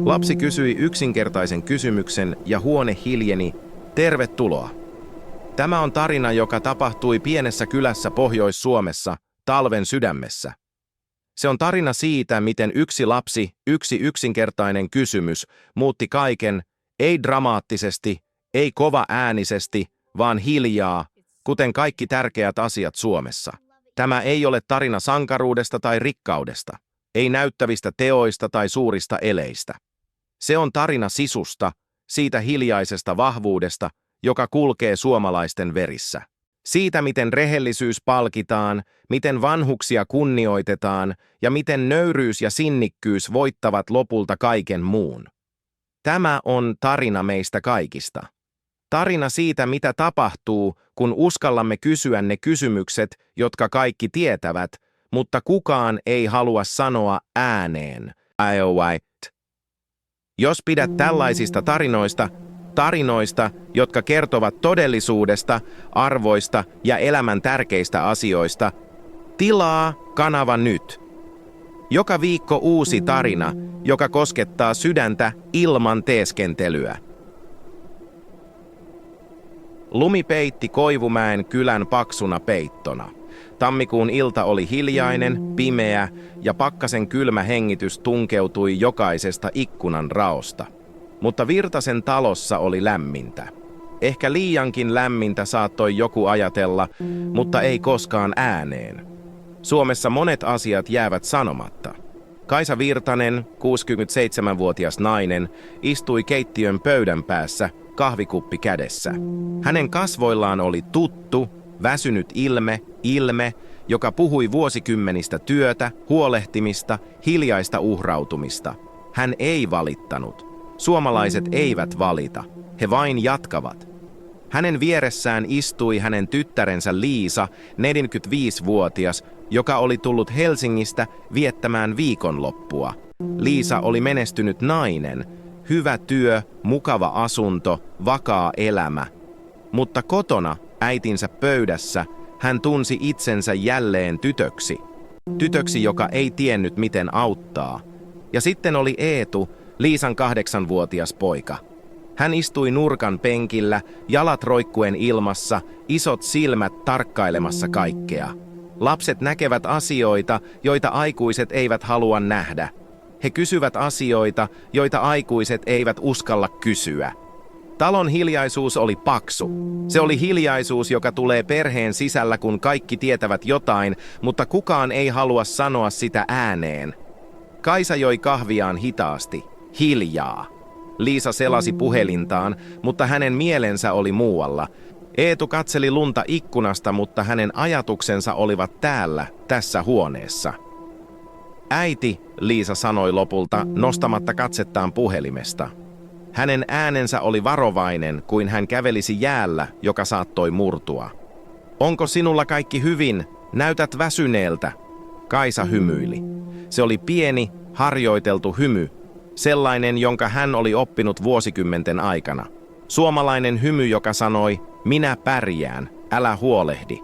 Lapsi kysyi yksinkertaisen kysymyksen ja huone hiljeni. Tervetuloa. Tämä on tarina, joka tapahtui pienessä kylässä Pohjois-Suomessa, talven sydämessä. Se on tarina siitä, miten yksi lapsi, yksi yksinkertainen kysymys muutti kaiken, ei dramaattisesti, ei kova äänisesti, vaan hiljaa, kuten kaikki tärkeät asiat Suomessa. Tämä ei ole tarina sankaruudesta tai rikkaudesta, ei näyttävistä teoista tai suurista eleistä. Se on tarina sisusta, siitä hiljaisesta vahvuudesta, joka kulkee suomalaisten verissä. Siitä, miten rehellisyys palkitaan, miten vanhuksia kunnioitetaan ja miten nöyryys ja sinnikkyys voittavat lopulta kaiken muun. Tämä on tarina meistä kaikista. Tarina siitä, mitä tapahtuu, kun uskallamme kysyä ne kysymykset, jotka kaikki tietävät, mutta kukaan ei halua sanoa ääneen. Jos pidät tällaisista tarinoista, jotka kertovat todellisuudesta, arvoista ja elämän tärkeistä asioista, tilaa kanava nyt. Joka viikko uusi tarina, joka koskettaa sydäntä ilman teeskentelyä. Lumi peitti Koivumäen kylän paksuna peittona. Tammikuun ilta oli hiljainen, pimeä ja pakkasen kylmä hengitys tunkeutui jokaisesta ikkunan raosta. Mutta Virtasen talossa oli lämmintä. Ehkä liiankin lämmintä saattoi joku ajatella, mutta ei koskaan ääneen. Suomessa monet asiat jäävät sanomatta. Kaisa Virtanen, 67-vuotias nainen, istui keittiön pöydän päässä, kahvikuppi kädessä. Hänen kasvoillaan oli tuttu, väsynyt ilme, joka puhui vuosikymmenistä työtä, huolehtimista, hiljaista uhrautumista. Hän ei valittanut. Suomalaiset eivät valita. He vain jatkavat. Hänen vieressään istui hänen tyttärensä Liisa, 45-vuotias, joka oli tullut Helsingistä viettämään viikonloppua. Liisa oli menestynyt nainen, hyvä työ, mukava asunto, vakaa elämä. Mutta kotona, äitinsä pöydässä, hän tunsi itsensä jälleen tytöksi. Tytöksi, joka ei tiennyt miten auttaa. Ja sitten oli Eetu, Liisan 8-vuotias poika. Hän istui nurkan penkillä, jalat roikkuen ilmassa, isot silmät tarkkailemassa kaikkea. Lapset näkevät asioita, joita aikuiset eivät halua nähdä. He kysyvät asioita, joita aikuiset eivät uskalla kysyä. Talon hiljaisuus oli paksu. Se oli hiljaisuus, joka tulee perheen sisällä, kun kaikki tietävät jotain, mutta kukaan ei halua sanoa sitä ääneen. Kaisa joi kahviaan hitaasti, hiljaa. Liisa selasi puhelintaan, mutta hänen mielensä oli muualla. Eetu katseli lunta ikkunasta, mutta hänen ajatuksensa olivat täällä, tässä huoneessa. Äiti, Liisa sanoi lopulta, nostamatta katsettaan puhelimesta. Hänen äänensä oli varovainen, kuin hän kävelisi jäällä, joka saattoi murtua. Onko sinulla kaikki hyvin? Näytät väsyneeltä. Kaisa hymyili. Se oli pieni, harjoiteltu hymy, sellainen, jonka hän oli oppinut vuosikymmenten aikana. Suomalainen hymy, joka sanoi, minä pärjään, älä huolehdi.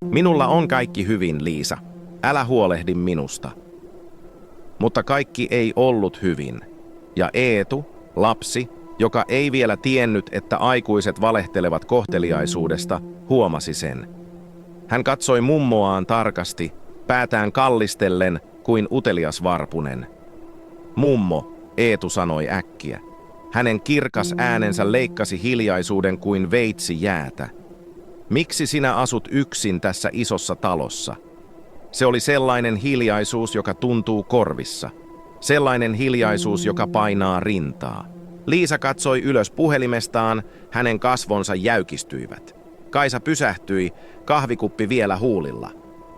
Minulla on kaikki hyvin, Liisa. Älä huolehdi minusta. Mutta kaikki ei ollut hyvin. Ja Eetu, lapsi, joka ei vielä tiennyt, että aikuiset valehtelevat kohteliaisuudesta, huomasi sen. Hän katsoi mummoaan tarkasti, päätään kallistellen kuin utelias varpunen. Mummo, Eetu sanoi äkkiä. Hänen kirkas äänensä leikkasi hiljaisuuden kuin veitsi jäätä. Miksi sinä asut yksin tässä isossa talossa? Se oli sellainen hiljaisuus, joka tuntuu korvissa. Sellainen hiljaisuus, joka painaa rintaa. Liisa katsoi ylös puhelimestaan, hänen kasvonsa jäykistyivät. Kaisa pysähtyi, kahvikuppi vielä huulilla.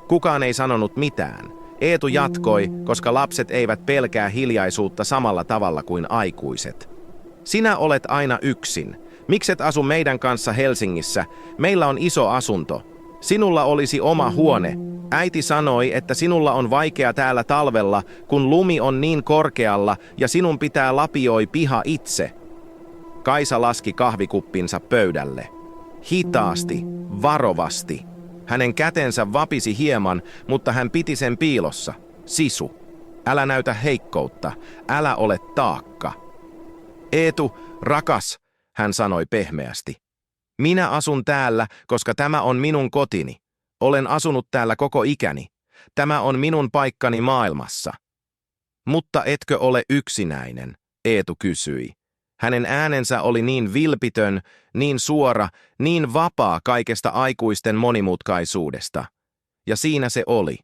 Kukaan ei sanonut mitään. Eetu jatkoi, koska lapset eivät pelkää hiljaisuutta samalla tavalla kuin aikuiset. Sinä olet aina yksin. Mikset asu meidän kanssa Helsingissä? Meillä on iso asunto. Sinulla olisi oma huone. Äiti sanoi, että sinulla on vaikea täällä talvella, kun lumi on niin korkealla ja sinun pitää lapioi piha itse. Kaisa laski kahvikuppinsa pöydälle. Hitaasti, varovasti. Hänen kätensä vapisi hieman, mutta hän piti sen piilossa. Sisu. Älä näytä heikkoutta, älä ole taakka. Eetu, rakas, hän sanoi pehmeästi. Minä asun täällä, koska tämä on minun kotini. Olen asunut täällä koko ikäni. Tämä on minun paikkani maailmassa. Mutta etkö ole yksinäinen? Eetu kysyi. Hänen äänensä oli niin vilpitön, niin suora, niin vapaa kaikesta aikuisten monimutkaisuudesta. Ja siinä se oli.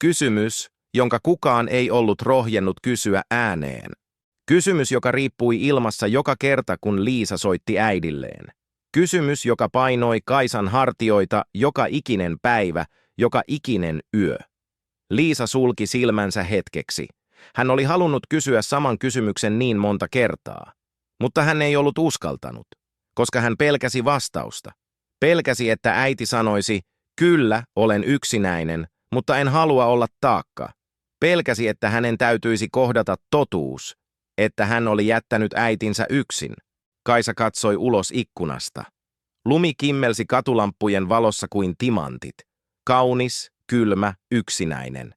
Kysymys, jonka kukaan ei ollut rohjennut kysyä ääneen. Kysymys, joka riippui ilmassa joka kerta, kun Liisa soitti äidilleen. Kysymys, joka painoi Kaisan hartioita joka ikinen päivä, joka ikinen yö. Liisa sulki silmänsä hetkeksi. Hän oli halunnut kysyä saman kysymyksen niin monta kertaa, mutta hän ei ollut uskaltanut, koska hän pelkäsi vastausta. Pelkäsi, että äiti sanoisi, kyllä, olen yksinäinen, mutta en halua olla taakka. Pelkäsi, että hänen täytyisi kohdata totuus, että hän oli jättänyt äitinsä yksin. Kaisa katsoi ulos ikkunasta. Lumi kimmelsi katulamppujen valossa kuin timantit. Kaunis, kylmä, yksinäinen.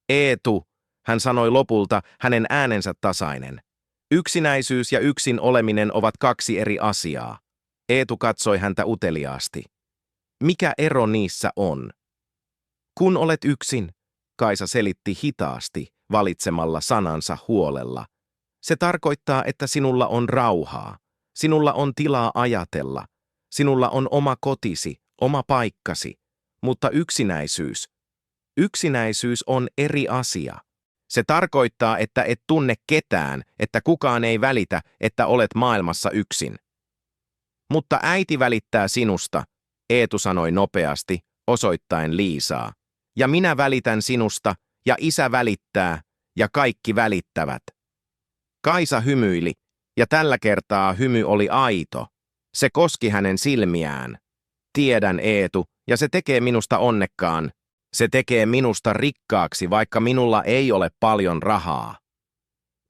Eetu, hän sanoi lopulta, hänen äänensä tasainen. Yksinäisyys ja yksin oleminen ovat kaksi eri asiaa. Eetu katsoi häntä uteliaasti. Mikä ero niissä on? Kun olet yksin, Kaisa selitti hitaasti, valitsemalla sanansa huolella. Se tarkoittaa, että sinulla on rauhaa, sinulla on tilaa ajatella, sinulla on oma kotisi, oma paikkasi, mutta yksinäisyys on eri asia. Se tarkoittaa, että et tunne ketään, että kukaan ei välitä, että olet maailmassa yksin. Mutta äiti välittää sinusta, Eetu sanoi nopeasti, osoittaen Liisaa. Ja minä välitän sinusta, ja isä välittää, ja kaikki välittävät. Kaisa hymyili, ja tällä kertaa hymy oli aito. Se koski hänen silmiään. Tiedän, Eetu, ja se tekee minusta onnekkaan. Se tekee minusta rikkaaksi, vaikka minulla ei ole paljon rahaa.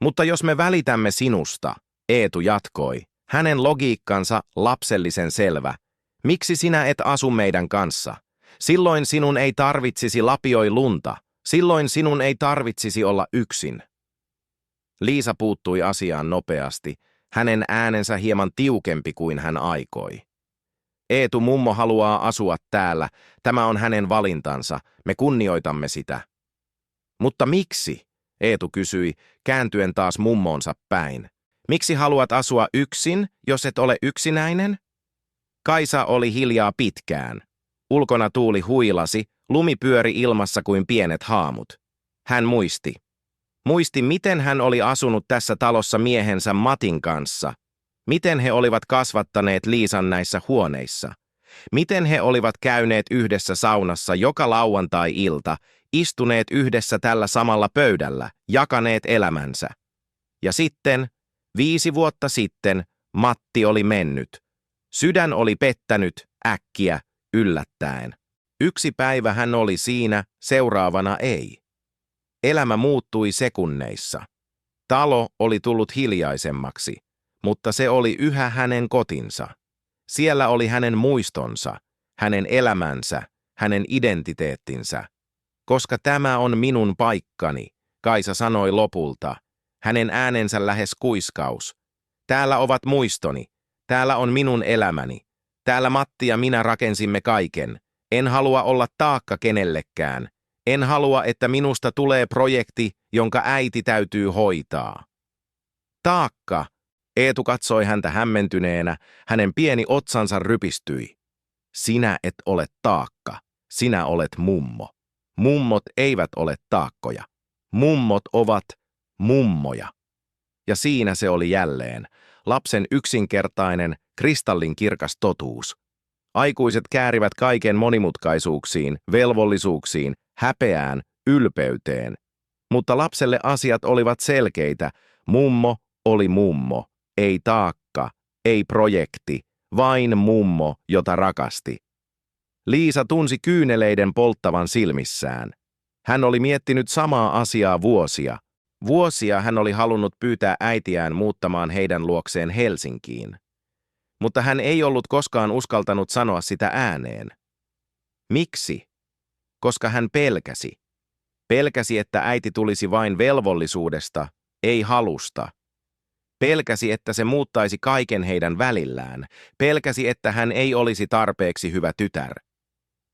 Mutta jos me välitämme sinusta, Eetu jatkoi, hänen logiikkansa lapsellisen selvä. Miksi sinä et asu meidän kanssa? Silloin sinun ei tarvitsisi lapioi lunta. Silloin sinun ei tarvitsisi olla yksin. Liisa puuttui asiaan nopeasti, hänen äänensä hieman tiukempi kuin hän aikoi. Eetu, mummo haluaa asua täällä, tämä on hänen valintansa, me kunnioitamme sitä. Mutta miksi? Eetu kysyi, kääntyen taas mummonsa päin. Miksi haluat asua yksin, jos et ole yksinäinen? Kaisa oli hiljaa pitkään. Ulkona tuuli huilasi, lumi pyöri ilmassa kuin pienet haamut. Hän muisti. Muisti, miten hän oli asunut tässä talossa miehensä Matin kanssa. Miten he olivat kasvattaneet Liisan näissä huoneissa. Miten he olivat käyneet yhdessä saunassa joka lauantai-ilta, istuneet yhdessä tällä samalla pöydällä, jakaneet elämänsä. Ja sitten, 5 vuotta sitten, Matti oli mennyt. Sydän oli pettänyt, äkkiä, yllättäen. Yksi päivä hän oli siinä, seuraavana ei. Elämä muuttui sekunneissa. Talo oli tullut hiljaisemmaksi, mutta se oli yhä hänen kotinsa. Siellä oli hänen muistonsa, hänen elämänsä, hänen identiteettinsä. Koska tämä on minun paikkani, Kaisa sanoi lopulta, hänen äänensä lähes kuiskaus. Täällä ovat muistoni, täällä on minun elämäni. Täällä Matti ja minä rakensimme kaiken. En halua olla taakka kenellekään. En halua, että minusta tulee projekti, jonka äiti täytyy hoitaa. Taakka! Eetu katsoi häntä hämmentyneenä, hänen pieni otsansa rypistyi. Sinä et ole taakka, sinä olet mummo. Mummot eivät ole taakkoja. Mummot ovat mummoja. Ja siinä se oli jälleen, lapsen yksinkertainen, kristallinkirkas totuus. Aikuiset käärivät kaiken monimutkaisuuksiin, velvollisuuksiin, häpeään, ylpeyteen. Mutta lapselle asiat olivat selkeitä. Mummo oli mummo, ei taakka, ei projekti, vain mummo, jota rakasti. Liisa tunsi kyyneleiden polttavan silmissään. Hän oli miettinyt samaa asiaa vuosia. Vuosia hän oli halunnut pyytää äitiään muuttamaan heidän luokseen Helsinkiin. Mutta hän ei ollut koskaan uskaltanut sanoa sitä ääneen. Miksi? Koska hän pelkäsi. Pelkäsi, että äiti tulisi vain velvollisuudesta, ei halusta. Pelkäsi, että se muuttaisi kaiken heidän välillään. Pelkäsi, että hän ei olisi tarpeeksi hyvä tytär.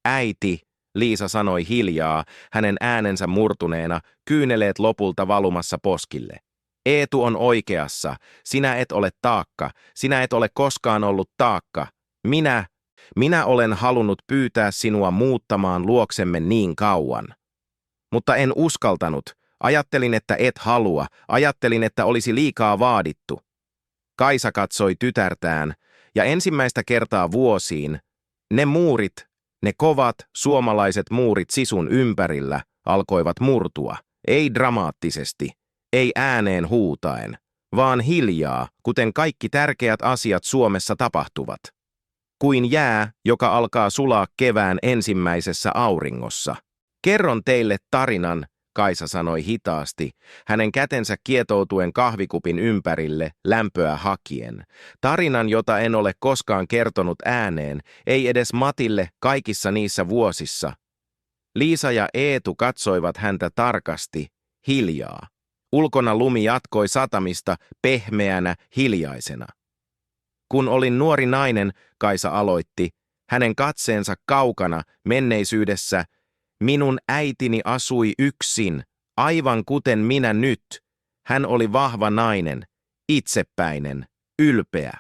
Äiti, Liisa sanoi hiljaa, hänen äänensä murtuneena, kyyneleet lopulta valumassa poskille. Eetu on oikeassa. Sinä et ole taakka. Sinä et ole koskaan ollut taakka. Minä olen halunnut pyytää sinua muuttamaan luoksemme niin kauan. Mutta en uskaltanut. Ajattelin, että et halua. Ajattelin, että olisi liikaa vaadittu. Kaisa katsoi tytärtään, ja ensimmäistä kertaa vuosiin, ne muurit, ne kovat suomalaiset muurit sisun ympärillä, alkoivat murtua. Ei dramaattisesti, ei ääneen huutaen, vaan hiljaa, kuten kaikki tärkeät asiat Suomessa tapahtuvat. Kuin jää, joka alkaa sulaa kevään ensimmäisessä auringossa. Kerron teille tarinan, Kaisa sanoi hitaasti, hänen kätensä kietoutuen kahvikupin ympärille, lämpöä hakien. Tarinan, jota en ole koskaan kertonut ääneen, ei edes Matille kaikissa niissä vuosissa. Liisa ja Eetu katsoivat häntä tarkasti, hiljaa. Ulkona lumi jatkoi satamista, pehmeänä, hiljaisena. Kun olin nuori nainen, Kaisa aloitti, hänen katseensa kaukana, menneisyydessä, minun äitini asui yksin, aivan kuten minä nyt. Hän oli vahva nainen, itsepäinen, ylpeä.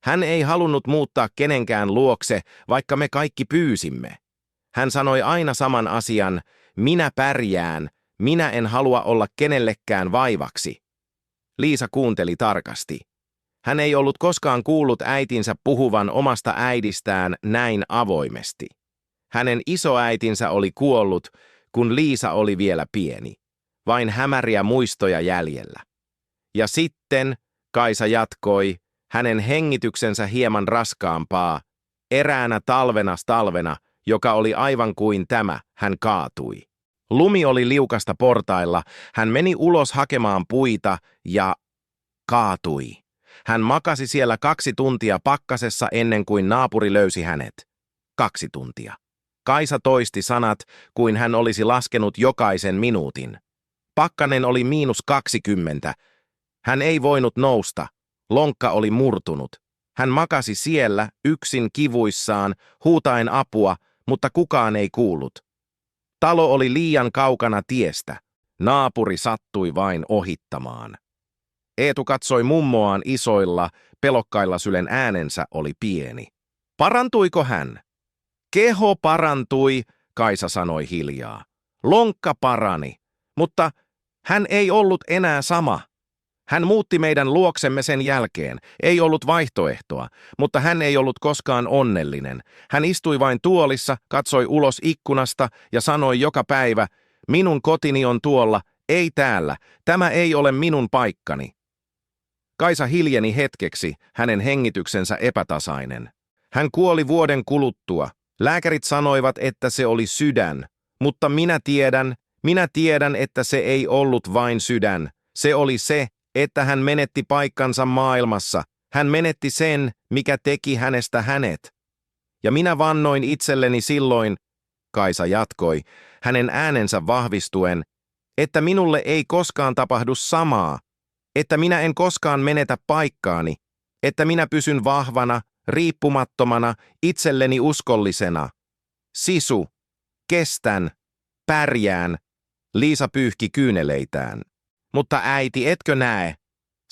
Hän ei halunnut muuttaa kenenkään luokse, vaikka me kaikki pyysimme. Hän sanoi aina saman asian, minä pärjään, minä en halua olla kenellekään vaivaksi. Liisa kuunteli tarkasti. Hän ei ollut koskaan kuullut äitinsä puhuvan omasta äidistään näin avoimesti. Hänen isoäitinsä oli kuollut, kun Liisa oli vielä pieni. Vain hämäriä muistoja jäljellä. Ja sitten, Kaisa jatkoi, hänen hengityksensä hieman raskaampaa, eräänä talvena, joka oli aivan kuin tämä, hän kaatui. Lumi oli liukasta portailla, hän meni ulos hakemaan puita ja kaatui. Hän makasi siellä 2 tuntia pakkasessa ennen kuin naapuri löysi hänet. 2 tuntia. Kaisa toisti sanat, kuin hän olisi laskenut jokaisen minuutin. Pakkanen oli -20. Hän ei voinut nousta. Lonkka oli murtunut. Hän makasi siellä, yksin kivuissaan, huutaen apua, mutta kukaan ei kuullut. Talo oli liian kaukana tiestä. Naapuri sattui vain ohittamaan. Eetu katsoi mummoaan isoilla, pelokkailla sylen äänensä oli pieni. Parantuiko hän? Keho parantui, Kaisa sanoi hiljaa. Lonkka parani, mutta hän ei ollut enää sama. Hän muutti meidän luoksemme sen jälkeen. Ei ollut vaihtoehtoa, mutta hän ei ollut koskaan onnellinen. Hän istui vain tuolissa, katsoi ulos ikkunasta ja sanoi joka päivä, minun kotini on tuolla, ei täällä, tämä ei ole minun paikkani. Kaisa hiljeni hetkeksi, hänen hengityksensä epätasainen. Hän kuoli vuoden kuluttua. Lääkärit sanoivat, että se oli sydän, mutta minä tiedän, että se ei ollut vain sydän. Se oli se, että hän menetti paikkansa maailmassa. Hän menetti sen, mikä teki hänestä hänet. Ja minä vannoin itselleni silloin, Kaisa jatkoi, hänen äänensä vahvistuen, että minulle ei koskaan tapahdu samaa, että minä en koskaan menetä paikkaani, että minä pysyn vahvana, riippumattomana, itselleni uskollisena. Sisu, kestän, pärjään, Liisa pyyhki kyyneleitään. Mutta äiti, etkö näe?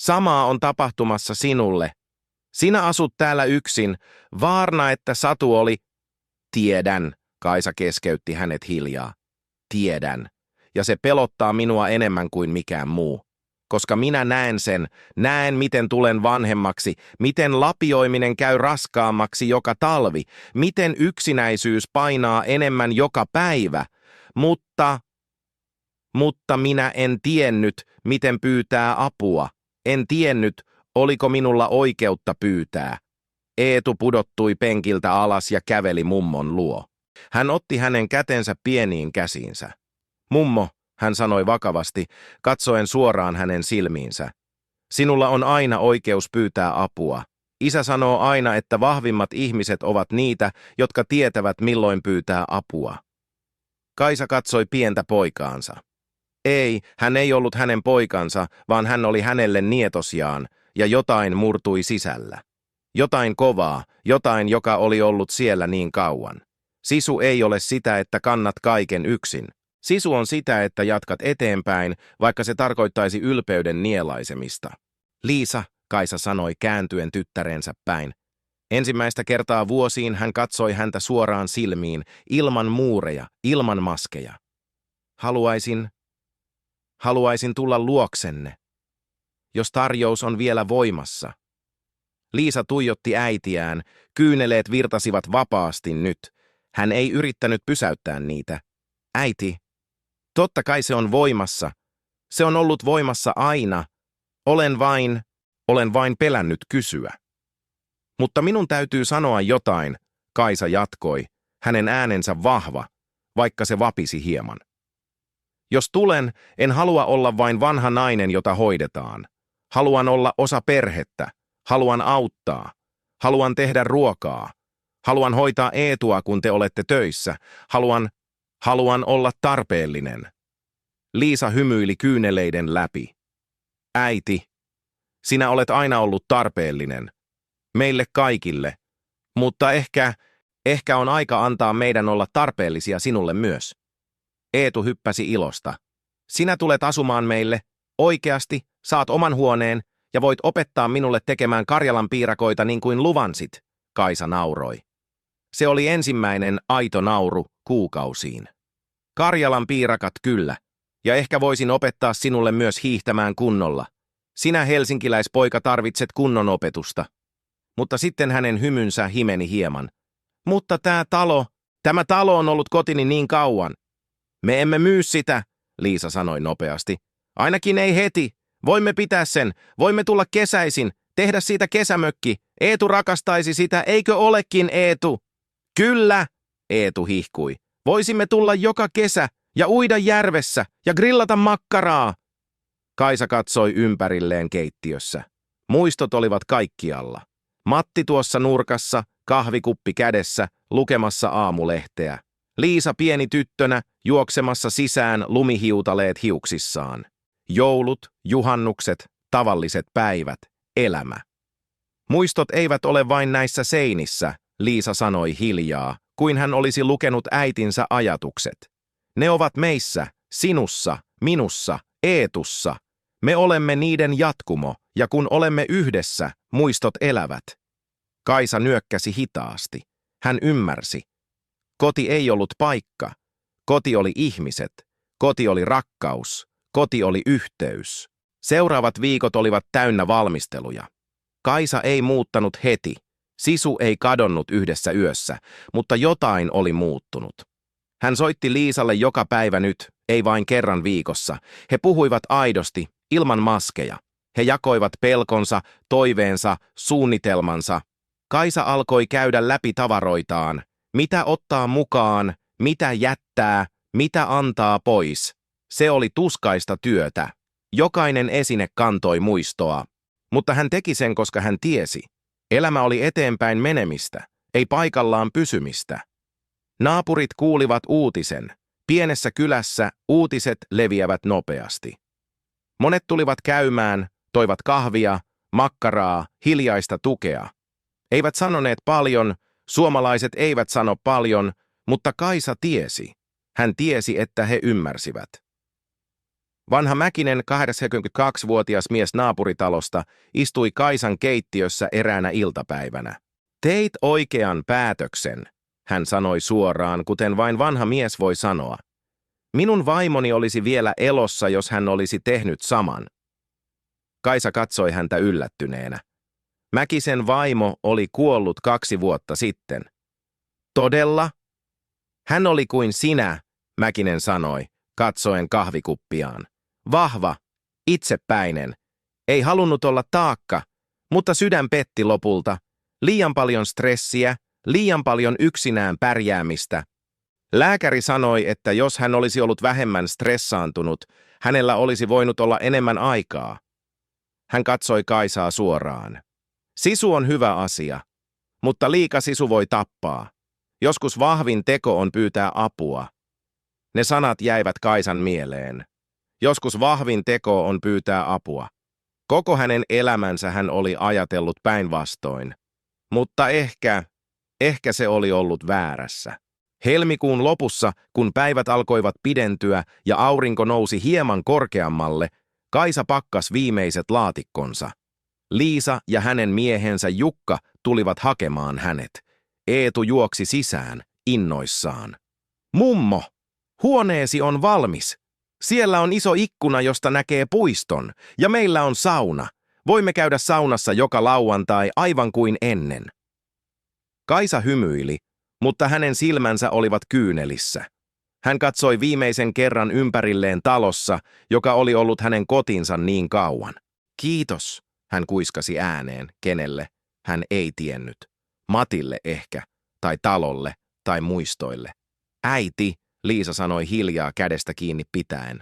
Samaa on tapahtumassa sinulle. Sinä asut täällä yksin, vaarna, että Satu oli... Tiedän, Kaisa keskeytti hänet hiljaa. Tiedän, ja se pelottaa minua enemmän kuin mikään muu. Koska minä näen miten tulen vanhemmaksi, miten lapioiminen käy raskaammaksi joka talvi, miten yksinäisyys painaa enemmän joka päivä, mutta minä en tiennyt, miten pyytää apua. En tiennyt, oliko minulla oikeutta pyytää. Eetu pudottui penkiltä alas ja käveli mummon luo. Hän otti hänen kätensä pieniin käsiinsä. Mummo, hän sanoi vakavasti, katsoen suoraan hänen silmiinsä. Sinulla on aina oikeus pyytää apua. Isä sanoo aina, että vahvimmat ihmiset ovat niitä, jotka tietävät milloin pyytää apua. Kaisa katsoi pientä poikaansa. Ei, hän ei ollut hänen poikansa, vaan hän oli hänelle nietosiaan, ja jotain murtui sisällä. Jotain kovaa, jotain, joka oli ollut siellä niin kauan. Sisu ei ole sitä, että kannat kaiken yksin. Sisu on sitä, että jatkat eteenpäin, vaikka se tarkoittaisi ylpeyden nielaisemista. Liisa, Kaisa sanoi kääntyen tyttärensä päin. Ensimmäistä kertaa vuosiin hän katsoi häntä suoraan silmiin, ilman muureja, ilman maskeja. Haluaisin tulla luoksenne, jos tarjous on vielä voimassa. Liisa tuijotti äitiään, kyyneleet virtasivat vapaasti nyt. Hän ei yrittänyt pysäyttää niitä. Äiti, totta kai se on voimassa. Se on ollut voimassa aina. Olen vain pelännyt kysyä. Mutta minun täytyy sanoa jotain, Kaisa jatkoi, hänen äänensä vahva, vaikka se vapisi hieman. Jos tulen, en halua olla vain vanha nainen, jota hoidetaan. Haluan olla osa perhettä. Haluan auttaa. Haluan tehdä ruokaa. Haluan hoitaa Eetua, kun te olette töissä. Haluan olla tarpeellinen. Liisa hymyili kyyneleiden läpi. Äiti, sinä olet aina ollut tarpeellinen. Meille kaikille. Mutta ehkä on aika antaa meidän olla tarpeellisia sinulle myös. Eetu hyppäsi ilosta. Sinä tulet asumaan meille. Oikeasti, saat oman huoneen ja voit opettaa minulle tekemään Karjalan piirakoita niin kuin luvansit, Kaisa nauroi. Se oli ensimmäinen aito nauru kuukausiin. Karjalan piirakat kyllä, ja ehkä voisin opettaa sinulle myös hiihtämään kunnolla. Sinä helsinkiläispoika tarvitset kunnon opetusta. Mutta sitten hänen hymynsä himeni hieman. Mutta tämä talo on ollut kotini niin kauan. Me emme myy sitä, Liisa sanoi nopeasti. Ainakin ei heti. Voimme pitää sen. Voimme tulla kesäisin. Tehdä siitä kesämökki. Eetu rakastaisi sitä, eikö olekin, Eetu? Kyllä, Eetu hihkui. Voisimme tulla joka kesä ja uida järvessä ja grillata makkaraa. Kaisa katsoi ympärilleen keittiössä. Muistot olivat kaikkialla. Matti tuossa nurkassa, kahvikuppi kädessä, lukemassa aamulehteä. Liisa pieni tyttönä, juoksemassa sisään lumihiutaleet hiuksissaan. Joulut, juhannukset, tavalliset päivät, elämä. Muistot eivät ole vain näissä seinissä, Liisa sanoi hiljaa, kuin hän olisi lukenut äitinsä ajatukset. Ne ovat meissä, sinussa, minussa, Eetussa. Me olemme niiden jatkumo, ja kun olemme yhdessä, muistot elävät. Kaisa nyökkäsi hitaasti. Hän ymmärsi. Koti ei ollut paikka. Koti oli ihmiset. Koti oli rakkaus. Koti oli yhteys. Seuraavat viikot olivat täynnä valmisteluja. Kaisa ei muuttanut heti. Sisu ei kadonnut yhdessä yössä, mutta jotain oli muuttunut. Hän soitti Liisalle joka päivä nyt, ei vain kerran viikossa. He puhuivat aidosti, ilman maskeja. He jakoivat pelkonsa, toiveensa, suunnitelmansa. Kaisa alkoi käydä läpi tavaroitaan. Mitä ottaa mukaan, mitä jättää, mitä antaa pois. Se oli tuskaista työtä. Jokainen esine kantoi muistoa. Mutta hän teki sen, koska hän tiesi. Elämä oli eteenpäin menemistä, ei paikallaan pysymistä. Naapurit kuulivat uutisen. Pienessä kylässä uutiset leviävät nopeasti. Monet tulivat käymään, toivat kahvia, makkaraa, hiljaista tukea. Eivät sanoneet paljon, suomalaiset eivät sano paljon, mutta Kaisa tiesi. Hän tiesi, että he ymmärsivät. Vanha Mäkinen, 82-vuotias mies naapuritalosta, istui Kaisan keittiössä eräänä iltapäivänä. Teit oikean päätöksen, hän sanoi suoraan, kuten vain vanha mies voi sanoa. Minun vaimoni olisi vielä elossa, jos hän olisi tehnyt saman. Kaisa katsoi häntä yllättyneenä. Mäkisen vaimo oli kuollut 2 vuotta sitten. Todella? Hän oli kuin sinä, Mäkinen sanoi, katsoen kahvikuppiaan. Vahva, itsepäinen, ei halunnut olla taakka, mutta sydän petti lopulta. Liian paljon stressiä, liian paljon yksinään pärjäämistä. Lääkäri sanoi, että jos hän olisi ollut vähemmän stressaantunut, hänellä olisi voinut olla enemmän aikaa. Hän katsoi Kaisaa suoraan. Sisu on hyvä asia, mutta liika sisu voi tappaa. Joskus vahvin teko on pyytää apua. Ne sanat jäivät Kaisan mieleen. Joskus vahvin teko on pyytää apua. Koko hänen elämänsä hän oli ajatellut päinvastoin. Mutta ehkä se oli ollut väärässä. Helmikuun lopussa, kun päivät alkoivat pidentyä ja aurinko nousi hieman korkeammalle, Kaisa pakkas viimeiset laatikkonsa. Liisa ja hänen miehensä Jukka tulivat hakemaan hänet. Eetu juoksi sisään, innoissaan. Mummo, huoneesi on valmis. Siellä on iso ikkuna, josta näkee puiston, ja meillä on sauna. Voimme käydä saunassa joka lauantai aivan kuin ennen. Kaisa hymyili, mutta hänen silmänsä olivat kyynelissä. Hän katsoi viimeisen kerran ympärilleen talossa, joka oli ollut hänen kotinsa niin kauan. Kiitos, hän kuiskasi ääneen, kenelle, hän ei tiennyt. Matille ehkä, tai talolle, tai muistoille. Äiti, Liisa sanoi hiljaa kädestä kiinni pitäen.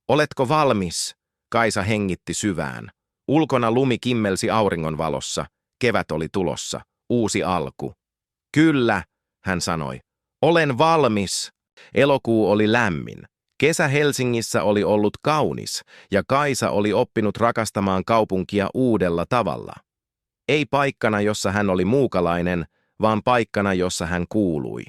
Oletko valmis? Kaisa hengitti syvään. Ulkona lumi kimmelsi auringonvalossa. Kevät oli tulossa. Uusi alku. Kyllä, hän sanoi. Olen valmis. Elokuu oli lämmin. Kesä Helsingissä oli ollut kaunis, ja Kaisa oli oppinut rakastamaan kaupunkia uudella tavalla. Ei paikkana, jossa hän oli muukalainen, vaan paikkana, jossa hän kuului.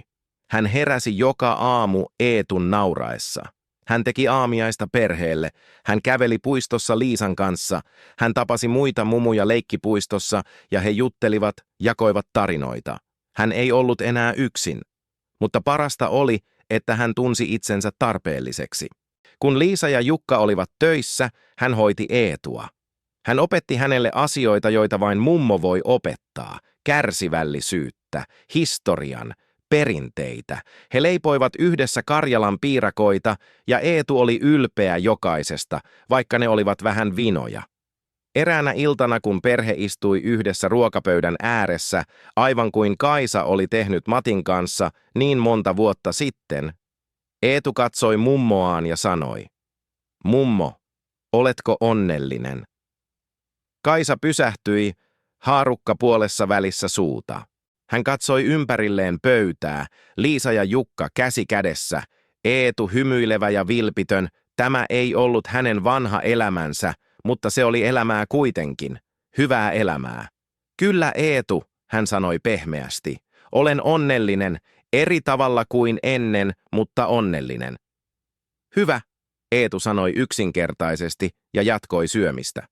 Hän heräsi joka aamu Eetun nauraessa. Hän teki aamiaista perheelle. Hän käveli puistossa Liisan kanssa. Hän tapasi muita mumuja leikkipuistossa ja he juttelivat, jakoivat tarinoita. Hän ei ollut enää yksin. Mutta parasta oli, että hän tunsi itsensä tarpeelliseksi. Kun Liisa ja Jukka olivat töissä, hän hoiti Eetua. Hän opetti hänelle asioita, joita vain mummo voi opettaa. Kärsivällisyyttä, historian, perinteitä. He leipoivat yhdessä Karjalan piirakoita ja Eetu oli ylpeä jokaisesta, vaikka ne olivat vähän vinoja. Eräänä iltana, kun perhe istui yhdessä ruokapöydän ääressä, aivan kuin Kaisa oli tehnyt Matin kanssa niin monta vuotta sitten, Eetu katsoi mummoaan ja sanoi, Mummo, oletko onnellinen? Kaisa pysähtyi, haarukka puolessa välissä suuta. Hän katsoi ympärilleen pöytää, Liisa ja Jukka käsi kädessä, Eetu hymyilevä ja vilpitön, tämä ei ollut hänen vanha elämänsä, mutta se oli elämää kuitenkin, hyvää elämää. Kyllä Eetu, hän sanoi pehmeästi, olen onnellinen, eri tavalla kuin ennen, mutta onnellinen. Hyvä, Eetu sanoi yksinkertaisesti ja jatkoi syömistä.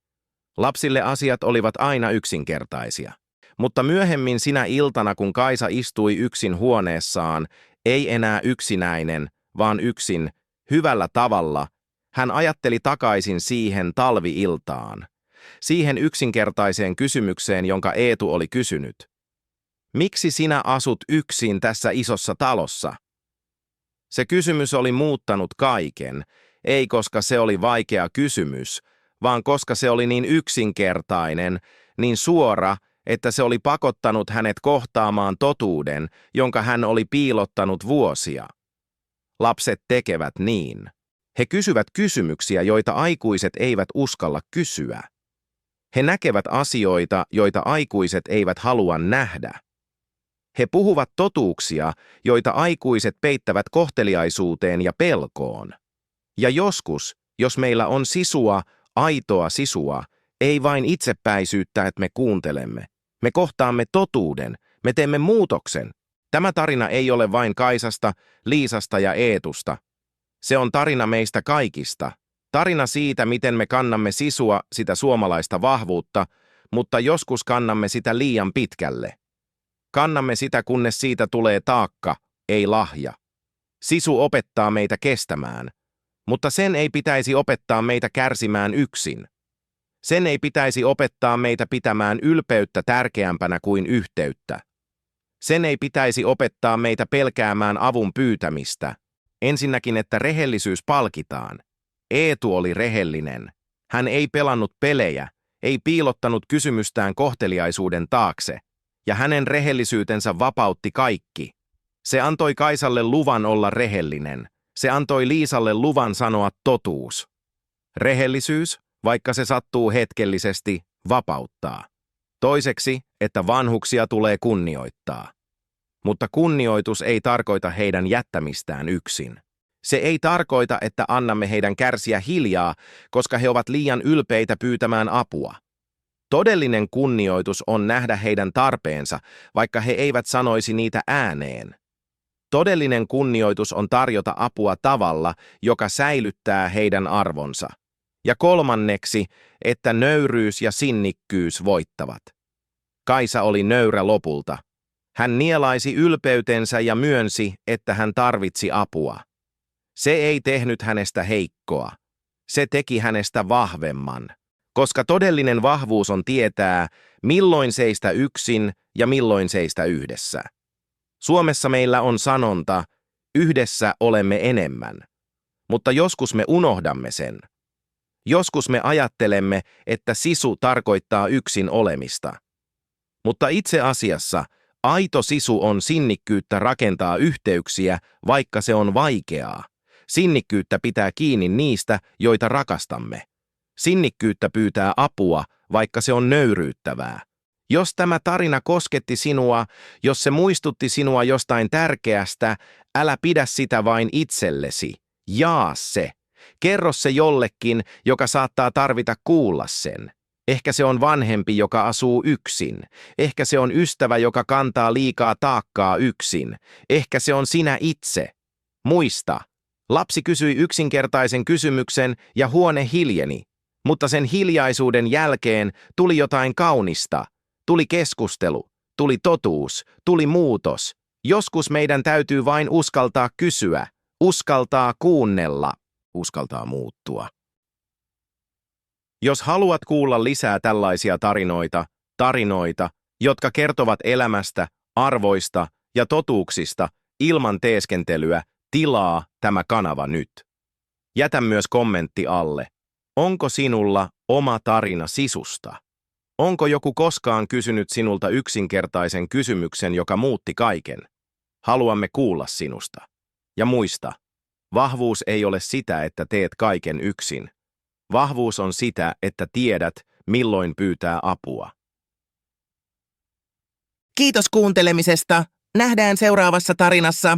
Lapsille asiat olivat aina yksinkertaisia. Mutta myöhemmin sinä iltana, kun Kaisa istui yksin huoneessaan, ei enää yksinäinen, vaan yksin, hyvällä tavalla, hän ajatteli takaisin siihen talvi-iltaan, siihen yksinkertaiseen kysymykseen, jonka Eetu oli kysynyt. Miksi sinä asut yksin tässä isossa talossa? Se kysymys oli muuttanut kaiken, ei koska se oli vaikea kysymys, vaan koska se oli niin yksinkertainen, niin suora, että se oli pakottanut hänet kohtaamaan totuuden, jonka hän oli piilottanut vuosia. Lapset tekevät niin. He kysyvät kysymyksiä, joita aikuiset eivät uskalla kysyä. He näkevät asioita, joita aikuiset eivät halua nähdä. He puhuvat totuuksia, joita aikuiset peittävät kohteliaisuuteen ja pelkoon. Ja joskus, jos meillä on sisua, aitoa sisua, ei vain itsepäisyyttä, että me kuuntelemme. Me kohtaamme totuuden, me teemme muutoksen. Tämä tarina ei ole vain Kaisasta, Liisasta ja Eetusta. Se on tarina meistä kaikista. Tarina siitä, miten me kannamme sisua, sitä suomalaista vahvuutta, mutta joskus kannamme sitä liian pitkälle. Kannamme sitä, kunnes siitä tulee taakka, ei lahja. Sisu opettaa meitä kestämään, mutta sen ei pitäisi opettaa meitä kärsimään yksin. Sen ei pitäisi opettaa meitä pitämään ylpeyttä tärkeämpänä kuin yhteyttä. Sen ei pitäisi opettaa meitä pelkäämään avun pyytämistä. Ensinnäkin, että rehellisyys palkitaan. Eetu oli rehellinen. Hän ei pelannut pelejä, ei piilottanut kysymystään kohteliaisuuden taakse, ja hänen rehellisyytensä vapautti kaikki. Se antoi Kaisalle luvan olla rehellinen. Se antoi Liisalle luvan sanoa totuus. Rehellisyys, vaikka se sattuu hetkellisesti, vapauttaa. Toiseksi, että vanhuksia tulee kunnioittaa. Mutta kunnioitus ei tarkoita heidän jättämistään yksin. Se ei tarkoita, että annamme heidän kärsiä hiljaa, koska he ovat liian ylpeitä pyytämään apua. Todellinen kunnioitus on nähdä heidän tarpeensa, vaikka he eivät sanoisi niitä ääneen. Todellinen kunnioitus on tarjota apua tavalla, joka säilyttää heidän arvonsa. Ja kolmanneksi, että nöyryys ja sinnikkyys voittavat. Kaisa oli nöyrä lopulta. Hän nielaisi ylpeytensä ja myönsi, että hän tarvitsi apua. Se ei tehnyt hänestä heikkoa. Se teki hänestä vahvemman. Koska todellinen vahvuus on tietää, milloin seistä yksin ja milloin seistä yhdessä. Suomessa meillä on sanonta, yhdessä olemme enemmän. Mutta joskus me unohdamme sen. Joskus me ajattelemme, että sisu tarkoittaa yksin olemista. Mutta itse asiassa aito sisu on sinnikkyyttä rakentaa yhteyksiä, vaikka se on vaikeaa. Sinnikkyyttä pitää kiinni niistä, joita rakastamme. Sinnikkyyttä pyytää apua, vaikka se on nöyryyttävää. Jos tämä tarina kosketti sinua, jos se muistutti sinua jostain tärkeästä, älä pidä sitä vain itsellesi. Jaa se. Kerro se jollekin, joka saattaa tarvita kuulla sen. Ehkä se on vanhempi, joka asuu yksin. Ehkä se on ystävä, joka kantaa liikaa taakkaa yksin. Ehkä se on sinä itse. Muista. Lapsi kysyi yksinkertaisen kysymyksen ja huone hiljeni. Mutta sen hiljaisuuden jälkeen tuli jotain kaunista. Tuli keskustelu, tuli totuus, tuli muutos. Joskus meidän täytyy vain uskaltaa kysyä, uskaltaa kuunnella, uskaltaa muuttua. Jos haluat kuulla lisää tällaisia tarinoita, jotka kertovat elämästä, arvoista ja totuuksista ilman teeskentelyä, tilaa tämä kanava nyt. Jätä myös kommentti alle. Onko sinulla oma tarina sisusta? Onko joku koskaan kysynyt sinulta yksinkertaisen kysymyksen, joka muutti kaiken? Haluamme kuulla sinusta. Ja muista, vahvuus ei ole sitä, että teet kaiken yksin. Vahvuus on sitä, että tiedät, milloin pyytää apua. Kiitos kuuntelemisesta. Nähdään seuraavassa tarinassa.